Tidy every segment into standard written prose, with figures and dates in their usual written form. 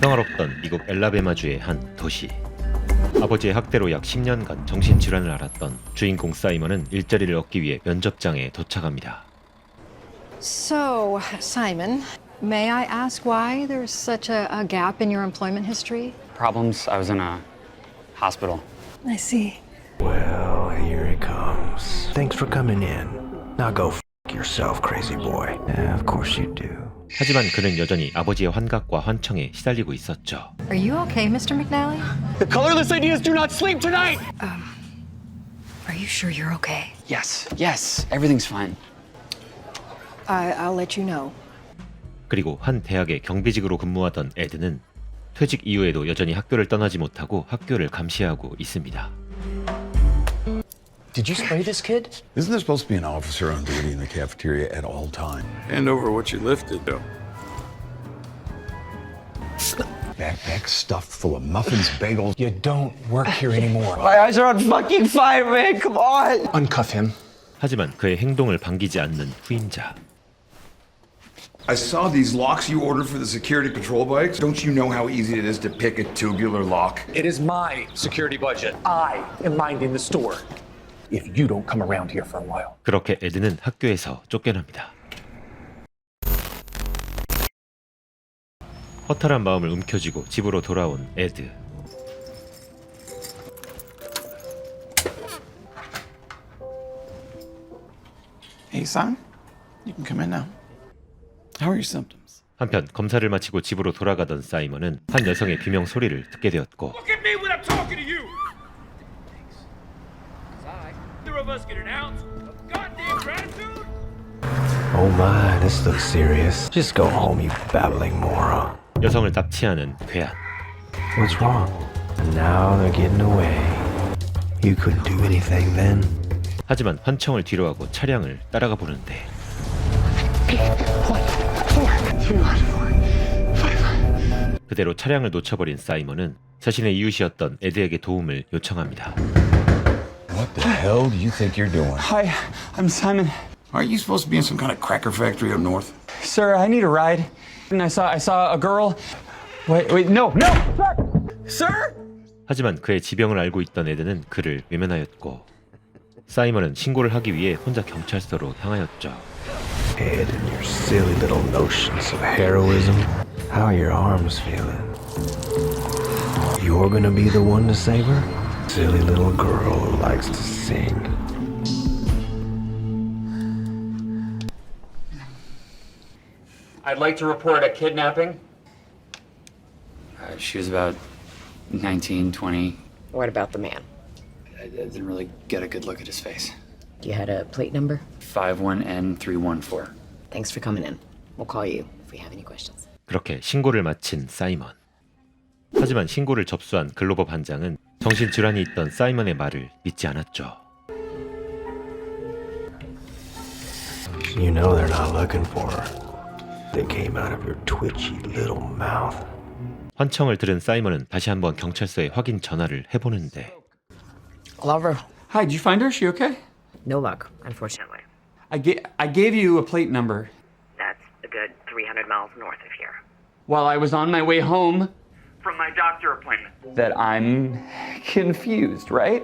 평화롭던 미국 엘라베마주의 한 도시. 아버지의 학대로 약 10년간 정신질환을 앓았던 주인공 사이먼은 일자리를 얻기 위해 면접장에 도착합니다. So, Simon, may I ask why there's such a gap in your employment history? Problems. I was in a hospital. I see. Well, here it comes. Thanks for coming in. Now go f yourself, crazy boy. Yeah, of course you do. 하지만 그는 여전히 아버지의 환각과 환청에 시달리고 있었죠. Are you okay, Mr. McNally? The colorless ideas do not sleep tonight! Are you sure you're okay? Yes, everything's fine. I'll let you know. 그리고 한 대학의 경비직으로 근무하던 에드는 퇴직 이후에도 여전히 학교를 떠나지 못하고 학교를 감시하고 있습니다. Did you spray this kid? Isn't there supposed to be an officer on duty in the cafeteria at all times? Hand over what you lifted, though. Backpack stuffed full of muffins, bagels. You don't work here anymore. My eyes are on fucking fire, man. Come on. Uncuff him. 하지만 그의 행동을 반기지 않는 후임자. I saw these locks you ordered for the security patrol bikes. Don't you know how easy it is to pick a tubular lock? It is my security budget. I am minding the store. If you don't come around here for a while. 그렇게 에드는 학교에서 쫓겨납니다. 허탈한 마음을 움켜쥐고 집으로 돌아온 에드. Hey, son. You can come in now. How are your symptoms? 한편 검사를 마치고 집으로 돌아가던 사이먼은 한 여성의 비명 소리를 듣게 되었고 Look at me when I'm talking to you! Neither of us get an ounce of goddamn gratitude! Oh my, this looks serious. Just go home, you babbling moron. 여성을 납치하는 괴한. What's wrong? Now they're getting away. You couldn't do anything then. 하지만 환청을 뒤로하고 차량을 따라가 보는데 그대로 차량을 놓쳐버린 사이먼은 자신의 이웃이었던 에드에게 도움을 요청합니다. What the hell do you think you're doing? Hi, I'm Simon. Aren't you supposed to be in some kind of cracker factory up north? Sir, I need a ride. And I saw a girl. Wait, no! Sir! 하지만 그의 지병을 알고 있던 에드는 그를 외면하였고 사이먼은 신고를 하기 위해 혼자 경찰서로 향하였죠. Ed and your silly little notions of heroism. How are your arms feeling? You're gonna be the one to save her? Silly little girl who likes to sing. I'd like to report a kidnapping. She was about 19, 20. What about the man? I didn't really get a good look at his face. You had a plate number? 51N314. Thanks for coming in. We'll call you if we have any questions. 그렇게 신고를 마친 사이먼. 하지만 신고를 접수한 글로버 반장은 정신질환이 있던 사이먼의 말을 믿지 않았죠. You know they're not looking for her. They came out of your twitchy little mouth. 환청을 들은 사이먼은 다시 한번 경찰서에 확인 전화를 해보는데 Glover. Hi, did you find her? Is she okay? No luck, unfortunately. I gave you a plate number That's a good 300 miles north of here. while I was on my way home from my doctor appointment. That I'm confused, right?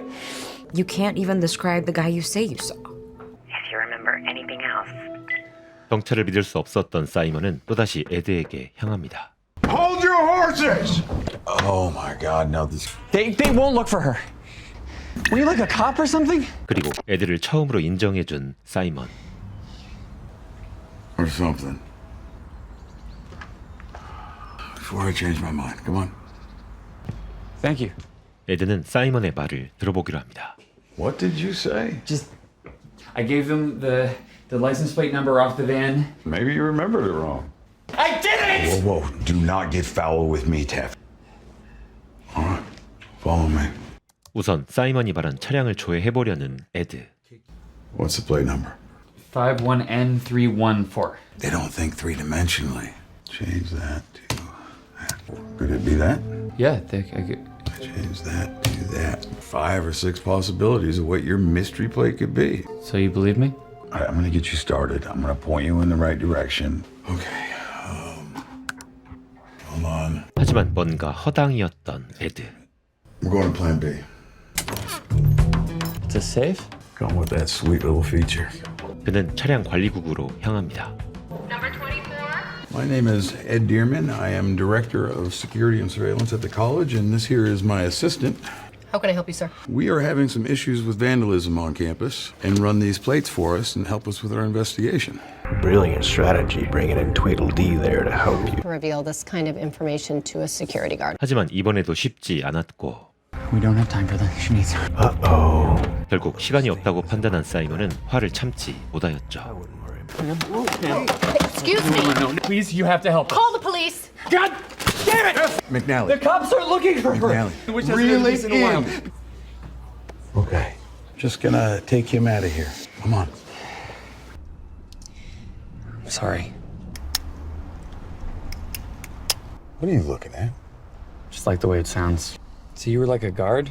You can't even describe the guy you say you saw. If you remember anything else. 경찰을 믿을 수 없었던 사이먼은 또다시 에드에게 향합니다. Hold your horses! Oh my God! Now this. They won't look for her. Were you like a cop or something? 그리고 에드를 처음으로 인정해준 사이먼. Or something. Before I change my mind, come on. Thank you. 에드는 사이먼의 말을 들어보기로 합니다. What did you say? Just, I gave them the license plate number off the van. Maybe you remembered it wrong. I didn't! Whoa! Do not get foul with me, Taff. All right, follow me. 우선 사이먼이 말한 차량을 조회해보려는 에드. What's the plate number? 51N314. They don't think three-dimensionally. Change that to that. Could it be that? Yeah, Change that to that. 5 or 6 possibilities of what your mystery plate could be. so you believe me? All right, I'm gonna get you started. I'm gonna point you in the right direction. Okay. Hold on. 하지만 뭔가 허당이었던 에드. We're going to Plan B. It's a safe? Come with that sweet little feature. 그는 차량 관리국으로 향합니다. My name is Ed Dearman. I am Director of Security and Surveillance at the college, and this here is my assistant. How can I help you, sir? We are having some issues with vandalism on campus, and run these plates for us and help us with our investigation. Brilliant strategy bringing in Tweedledee there to help you. Reveal this kind of information to a security guard. 하지만 이번에도 쉽지 않았고 We don't have time for that. She needs her. Uh-oh. 결국 시간이 없다고 판단한 사이먼은 화를 참지 못하였죠. Excuse me. No, please, you have to help us. Call the police. God damn it! McNally. The cops are looking for her. McNally. Which hasn't been Really this in a while. Okay. Just gonna take him out of here. Come on. Sorry. What are you looking at? Just like the way it sounds. So you were like a guard?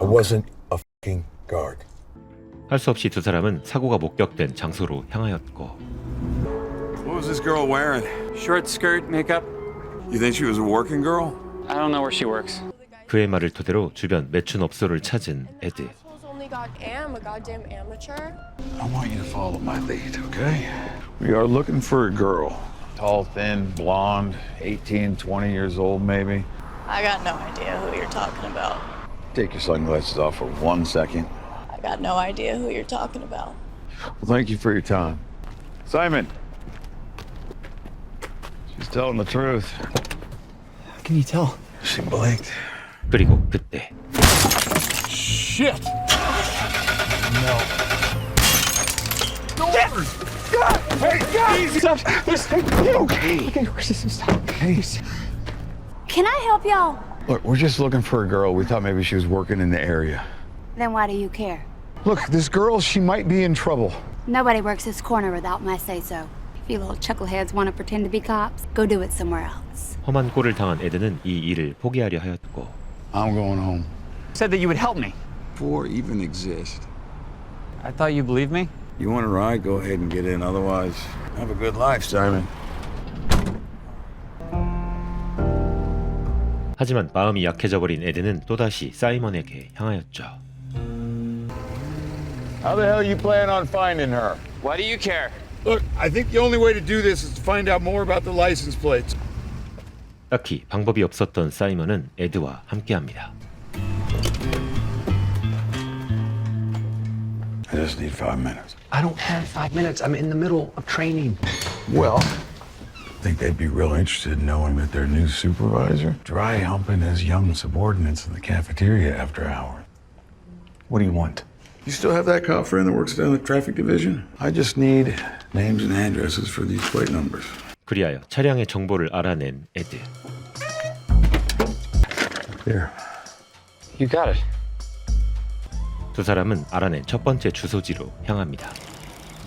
I wasn't a fucking guard. 할 수 없이 두 사람은 사고가 목격된 장소로 향하였고 What was this girl wearing? Short skirt, makeup. You think she was a working girl? I don't know where she works. 그의 말을 토대로 주변 매춘업소를 찾은 에드. Only got am a goddamn amateur. I want you to follow my lead, okay? We are looking for a girl. Tall, thin, blonde, 18, 20 years old maybe. I got no idea who you're talking about. Take your sunglasses off for 1 second. I got no idea who you're talking about. Well, thank you for your time. Simon! She's telling the truth. How can you tell? She blinked. 그리고 그때 Shit! Can I help y'all? Look, we're just looking for a girl. We thought maybe she was working in the area. Then why do you care? Look, this girl, she might be in trouble. Nobody works this corner without my say-so. If you little chuckleheads want to pretend to be cops, go do it somewhere else. 험한 꼴을 당한 에드는 이 일을 포기하려 하였고 I'm going home. Said that you would help me. Four even exist. I thought you believed me. You want to ride? Go ahead and get in. Otherwise, have a good life, Simon. 하지만 마음이 약해져 버린 에드는 또다시 사이먼에게 향하였죠. How the hell you plan on finding her? Why do you care? Look, I think the only way to do this is to find out more about the license plates. 딱히 방법이 없었던 사이먼은 에드와 함께합니다. I just need 5 minutes. I don't have 5 minutes. I'm in the middle of training. Well, I think they'd be real interested in knowing that their new supervisor dry humping his young subordinates in the cafeteria after hours. What do you want? You still have that cop friend that works down the traffic division? I just need names and addresses for these plate numbers. 그리하여 차량의 정보를 알아낸 에드. Here. You got it. 두 사람은 알아낸 첫 번째 주소지로 향합니다.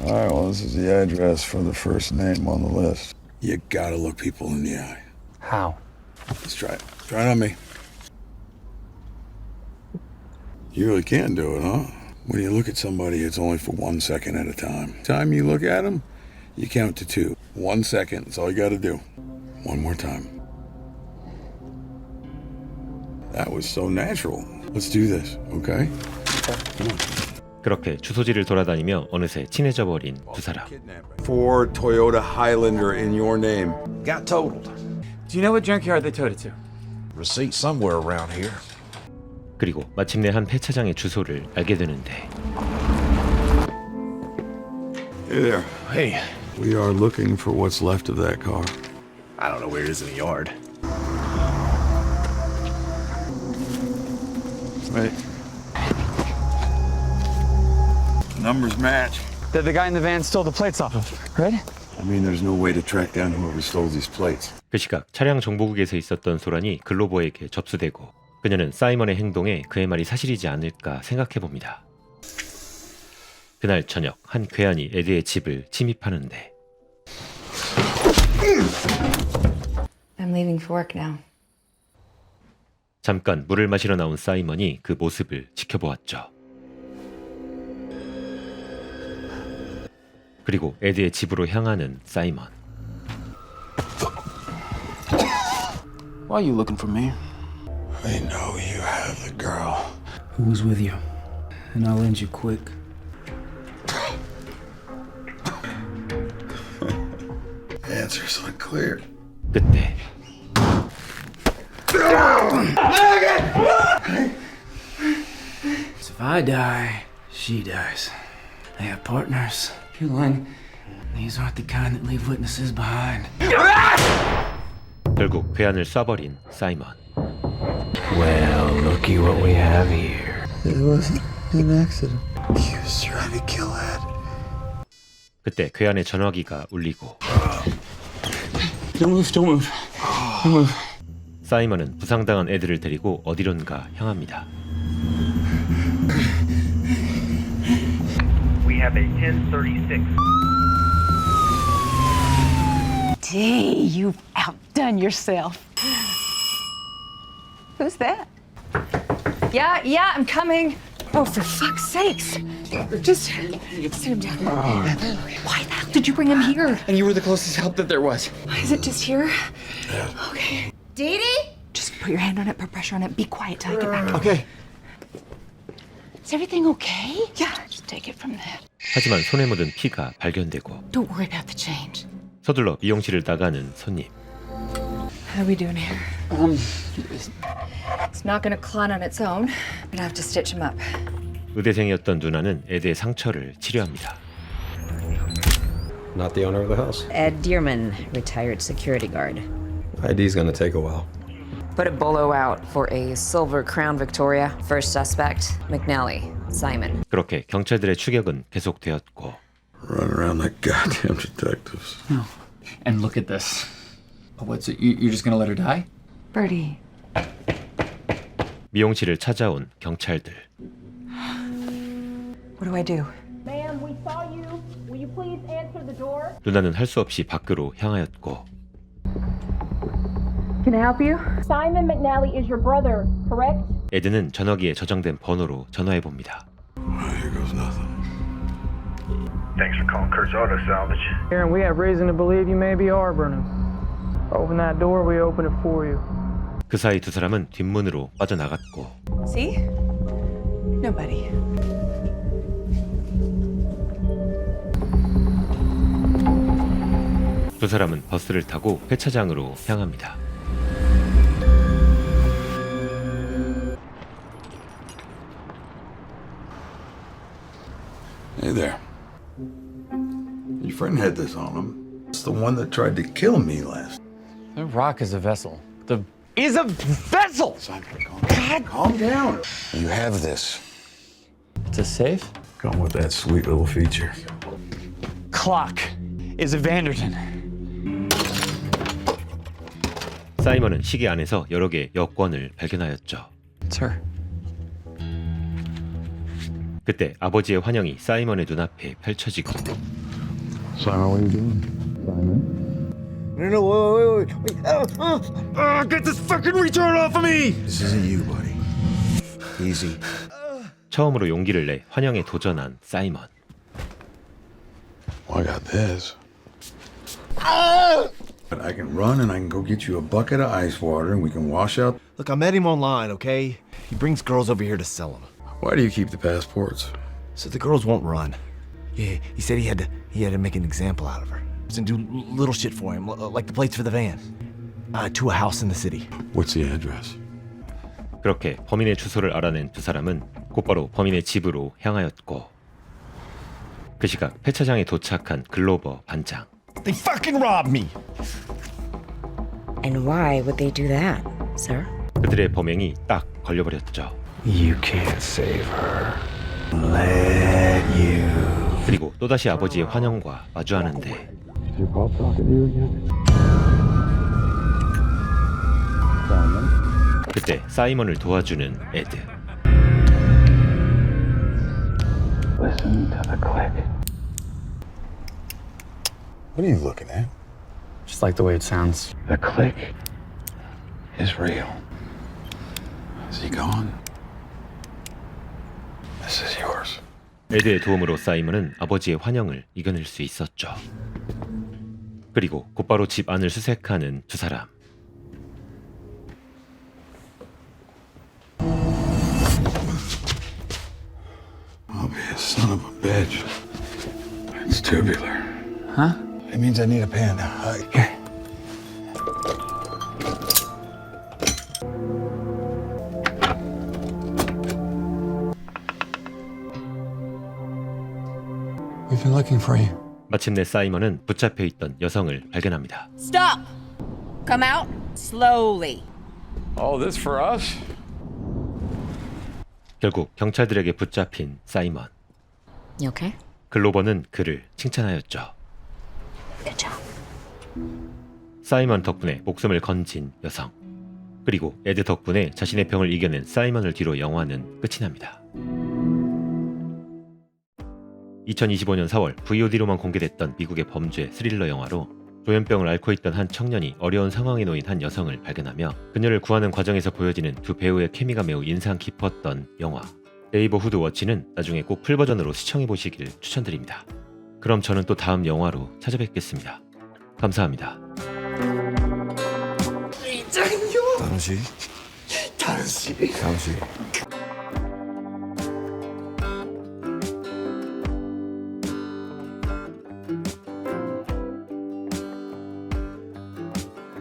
All right, well, this is the address for the first name on the list. You gotta look people in the eye. How? Let's try it. Try it on me. You really can do it, huh? When you look at somebody, it's only for 1 second at a time. Time you look at them, you count to 2. 1 second, that's all you gotta do. One more time. That was so natural. Let's do this, okay? Come on. 그렇게 주소지를 돌아다니며 어느새 친해져 버린 두 사람. Ford Toyota Highlander in your name. Got totaled. Do you know what junkyard they towed it to? Receipt somewhere around here. 그리고 마침내 한 폐차장의 주소를 알게 되는데 Hey there. Hey, We are looking for what's left of that car. I don't know where it is in the yard. Right. Numbers match. That the guy in the van stole the plates off of, right? I mean, there's no way to track down whoever stole these plates. 그 시각 차량 정보국에서 있었던 소란이 글로버에게 접수되고 그녀는 사이먼의 행동에 그의 말이 사실이지 않을까 생각해 봅니다. 그날 저녁 한 괴한이 에드의 집을 침입하는데 I'm leaving for work now. 잠깐 물을 마시러 나온 사이먼이 그 모습을 지켜보았죠. 그리고 에드의 집으로 향하는 사이먼. Why are you looking for me? I know you have the girl. Who was with you? And I'll end you quick. Answer's unclear. 그때 So if I die, she dies. They have partners. You're lying. These aren't the kind that leave witnesses behind. 결국 괴한을 쏴버린 사이먼. Well, looky what we have here. It wasn't an accident. He was trying to kill Ed. 그때 괴한의 전화기가 울리고 Don't move, don't move. Don't move. 사이먼은 부상당한 애들을 데리고 어디론가 향합니다. We have a 1036. Dee, you've outdone yourself. Who's that? Yeah, I'm coming. Oh, for fuck's sakes. Just sit him down. Why the hell did you bring him here? And you were the closest help that there was. Is it just here? Okay. Dee Dee? Just put your hand on it, put pressure on it. Be quiet till I get back. Okay. Is everything okay? Yeah, just take it from there. 하지만 손에 묻은 피가 발견되고 Don't worry about the change. 서둘러 미용실을 나가는 손님. How are we doing here? It's not gonna clot on its own. I'm gonna have to stitch him up. 의대생이었던 누나는 에드의 상처를 치료합니다. Not the owner of the house. Ed Dearman, retired security guard. ID's gonna take a while. Put a bolo out for a silver Crown Victoria. First suspect, McNally, Simon. 그렇게 경찰들의 추격은 계속되었고 Run around like goddamn detectives. And look at this. What's it? You're just gonna let her die? Birdie. 미용실을 찾아온 경찰들. What do I do? Ma'am, we saw you. Will you please answer the door? 누나는 할 수 없이 밖으로 향하였고 Can I help you? Simon McNally is your brother, correct? 에드는 전화기에 저장된 번호로 전화해 봅니다. Here goes nothing. Thanks for calling Kurt's Auto Salvage. Aaron, we have reason to believe you may be harboring him. Open that door, we open it for you. 그 사이 두 사람은 뒷문으로 빠져나갔고 See? Nobody. 두 사람은 버스를 타고 폐차장으로 향합니다. Hey there. Your friend had this on him. It's the one that tried to kill me last. The rock is a vessel. The is a vessel! Simon, calm down. You have this. It's a safe? Come with that sweet little feature. Clock is a Vanderton. 사이먼은 시계 안에서 여러 개의 여권을 발견하였죠. It's her. 그때 아버지의 환영이 사이먼의 눈앞에 펼쳐지고 Simon, what are you doing? Simon? No, wait. Get this fucking retard off of me! This isn't you, buddy. Easy. 처음으로 용기를 내 환영에 도전한 사이먼. Well, I got this. But I can run and I can go get you a bucket of ice water and we can wash out. Look, I met him online, okay? He brings girls over here to sell them. Why do you keep the passports? So the girls won't run. Yeah, he said he had to make an example out of her. And do little shit for him, like the plates for the van. To a house in the city. What's the address? 그렇게 범인의 주소를 알아낸 두 사람은 곧바로 범인의 집으로 향하였고 그 시각 폐차장에 도착한 글로버 반장. They fucking robbed me! And why would they do that, sir? 그들의 범행이 딱 걸려버렸죠. You can't save her. Let you. 그리고 또다시 아버지의 환영과 마주하는데 Is your pop talking to you again? 그때 사이먼을 도와주는 에드. Listen to the click. What are you looking at? Just like the way it sounds. The click is real. Is he gone? This is yours. 에드의 도움으로 사이먼은 아버지의 환영을 이겨낼 수 있었죠. 그리고 곧바로 집 안을 수색하는 두 사람. Son of a bitch. It's tubular. Huh? It means I need a pen. Here. We've been looking for you. 마침내 사이먼은 붙잡혀 있던 여성을 발견합니다. Stop! Come out slowly. All this for us? 결국 경찰들에게 붙잡힌 사이먼. You okay? 글로버는 그를 칭찬하였죠. Good job. 사이먼 덕분에 목숨을 건진 여성. 그리고 에드 덕분에 자신의 병을 이겨낸 사이먼을 뒤로 영화는 끝이 납니다. 2025년 4월 VOD로만 공개됐던 미국의 범죄 스릴러 영화로 조현병을 앓고 있던 한 청년이 어려운 상황에 놓인 한 여성을 발견하며 그녀를 구하는 과정에서 보여지는 두 배우의 케미가 매우 인상 깊었던 영화 네이버후드 워치는 나중에 꼭 풀버전으로 시청해보시길 추천드립니다. 그럼 저는 또 다음 영화로 찾아뵙겠습니다. 감사합니다. 다른 씨.